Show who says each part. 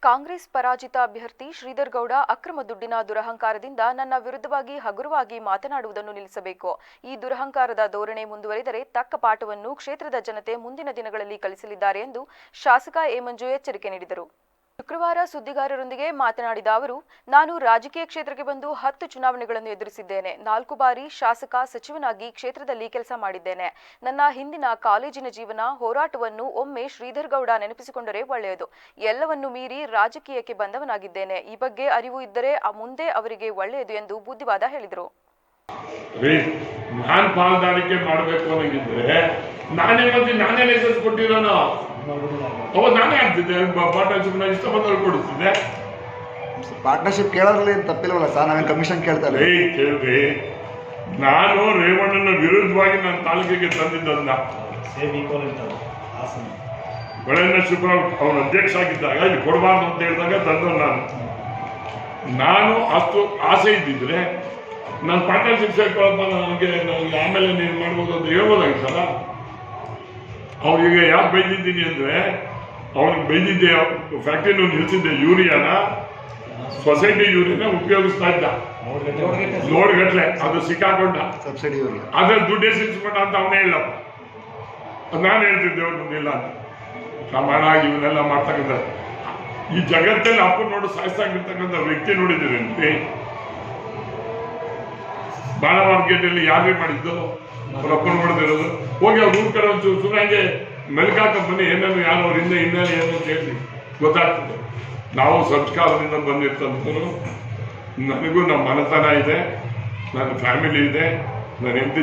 Speaker 1: ಕಾಂಗ್ರೆಸ್ ಪರಾಜಿತ ಅಭ್ಯರ್ಥಿ ಶ್ರೀಧರ್ ಗೌಡ ಅಕ್ರಮ ದುಡ್ಡಿನ ದುರಹಂಕಾರದಿಂದ ನನ್ನ ವಿರುದ್ಧವಾಗಿ ಹಗುರವಾಗಿ ಮಾತನಾಡುವುದನ್ನು ನಿಲ್ಲಿಸಬೇಕು. ಈ ದುರಹಂಕಾರದ ಧೋರಣೆ ಮುಂದುವರಿದರೆ ತಕ್ಕ ಪಾಠವನ್ನು ಕ್ಷೇತ್ರದ ಜನತೆ ಮುಂದಿನ ದಿನಗಳಲ್ಲಿ ಕಲಿಸಲಿದ್ದಾರೆ ಎಂದು ಶಾಸಕ ಎ ಮಂಜು ಎಚ್ಚರಿಕೆ ನೀಡಿದರು. ಶುಕ್ರವಾರ ಸುದ್ದಿಗಾರರೊಂದಿಗೆ ಮಾತನಾಡಿದ ಅವರು, ನಾನು ರಾಜಕೀಯ ಕ್ಷೇತ್ರಕ್ಕೆ ಬಂದು 10 ಚುನಾವಣೆಗಳನ್ನು ಎದುರಿಸಿದ್ದೇನೆ. 4 ಬಾರಿ ಶಾಸಕ, ಸಚಿವನಾಗಿ ಕ್ಷೇತ್ರದಲ್ಲಿ ಕೆಲಸ ಮಾಡಿದ್ದೇನೆ. ನನ್ನ ಹಿಂದಿನ ಕಾಲೇಜಿನ ಜೀವನ ಹೋರಾಟವನ್ನು ಒಮ್ಮೆ ಶ್ರೀಧರ್ ಗೌಡ ನೆನಪಿಸಿಕೊಂಡರೆ ಒಳ್ಳೆಯದು. ಎಲ್ಲವನ್ನೂ ಮೀರಿ ರಾಜಕೀಯಕ್ಕೆ ಬಂದವನಾಗಿದ್ದೇನೆ. ಈ ಬಗ್ಗೆ ಅರಿವು ಇದ್ದರೆ ಮುಂದೆ ಅವರಿಗೆ ಒಳ್ಳೆಯದು ಎಂದು ಬುದ್ಧಿವಾದ ಹೇಳಿದರು.
Speaker 2: ನಾನು ಪಾಲ್ದಾರಿಕೆ ಮಾಡಬೇಕು ಅನ್ನೋದಿದ್ರೆ ನಾನೇ ಲೈಸೆನ್ಸ್ ಕೊಟ್ಟಿರೋನು. ಅವಾಗ ನಾನೇ ಆಗ್ತಿದ್ದೆ ಪಾರ್ಟ್ನರ್ಶಿಪ್ ಇಷ್ಟ ಬಂದವ್ರು ಕೊಡಿಸ್ತಿದ್ದೆ.
Speaker 3: ಪಾರ್ಟ್ನರ್ಶಿಪ್ ಕೇಳೋದ್ರಲ್ಲಿ ತಪ್ಪಿಲ್ವಲ್ಲ ಸರ್, ನಾವೇನು ಕಮಿಷನ್ ಕೇಳ್ತಾರೆ.
Speaker 2: ಕೇಳ್ರಿ, ನಾನು ರೇವಣ್ಣನ ವಿರುದ್ಧವಾಗಿ ನನ್ನ ತಾಲೂಕಿಗೆ ತಂದಿದ್ದನ್ನ ಬೆಳೆನ ಶುಕ್ರ ಅವನ ಅಧ್ಯಕ್ಷ ಆಗಿದ್ದಾಗ ಇಲ್ಲಿ ಕೊಡಬಾರ್ದು ಅಂತ ಹೇಳಿದಾಗ ತಂದ ನಾನು ಅಷ್ಟು ಆಸೆ ಇದ್ದಿದ್ರೆ ನನ್ನ ಪಾರ್ಟ್ನರ್ಶಿಪ್ ಸೇರ್ಕೊಳ್ಳಪ್ಪ, ನನಗೆ ಆಮೇಲೆ ನೀನು ಮಾಡ್ಬೋದು ಅಂತ ಹೇಳ್ಬೋದಾಗಿತ್ತಲ್ಲ. ಅವ್ರಿಗೆ ಯಾಕೆ ಬೈದಿದ್ದೀನಿ ಅಂದ್ರೆ, ಅವ್ನಿಗೆ ಬೈದಿದ್ದೆ ಫ್ಯಾಕ್ಟ್ರಿನೂ ನಿಲ್ಸಿದ್ದೆ. ಯೂರಿಯಾನ ಸೊಸೈಟಿ ಯೂರಿಯಾನ ಉಪಯೋಗಿಸ್ತಾ ಇದ್ದ ಲೋಡ್ಗಟ್ಲೆ, ಅದು ಸಿಕ್ಕಾಕೊಂಡ
Speaker 3: ಸಬ್ಸಿಡಿ
Speaker 2: ಅದ್ರಲ್ಲಿ ದುಡ್ಡೇ ಸಿಕ್ಸ್ಕೊಂಡ ಅಂತ ಅವನೇ ಹೇಳಪ್ಪ. ನಾನು ಹೇಳ್ತಿದ್ದೆ ಅವ್ರ ಮುಂದಿಲ್ಲ ಅಂತ. ಸಮಾನಾಗಿ ಇವನ್ನೆಲ್ಲ ಮಾಡ್ತಕ್ಕಂಥ ಈ ಜಗತ್ತಲ್ಲಿ ಅಪ್ಪ ನೋಡಿ ಸಾಯಿಸ್ತಾಗಿರ್ತಕ್ಕಂಥ ವ್ಯಕ್ತಿ ನೋಡಿದ್ದೀರಿ. ಬಾಳ ಮಾರ್ಕೆಟಲ್ಲಿ ಯಾರೇ ಮಾಡಿದ್ದು ರೊಕ್ಕ ನೋಡ್ದಿರೋದು. ಹೋಗಿ ಅವ್ರ ಊರ್ ಕಡೆ ಒಂದು ಸುಮ್ಮನೆ ಮೆಲ್ಕಾಕ ಬನ್ನಿ, ಏನೇನು ಯಾರು ಅವರಿಂದ ಹಿನ್ನೆಲೆ ಏನು ಅಂತ ಹೇಳಿ ಗೊತ್ತಾಗ್ತದೆ. ನಾವು ಸಂಸ್ಕಾರದಿಂದ ಬಂದಿರ್ತಂಥವ್ರು. ನನಗೂ ನಮ್ಮ ಮನೆತನ ಇದೆ, ನನ್ನ ಫ್ಯಾಮಿಲಿ ಇದೆ, ನನ್ನ ಹೆಂಡತಿ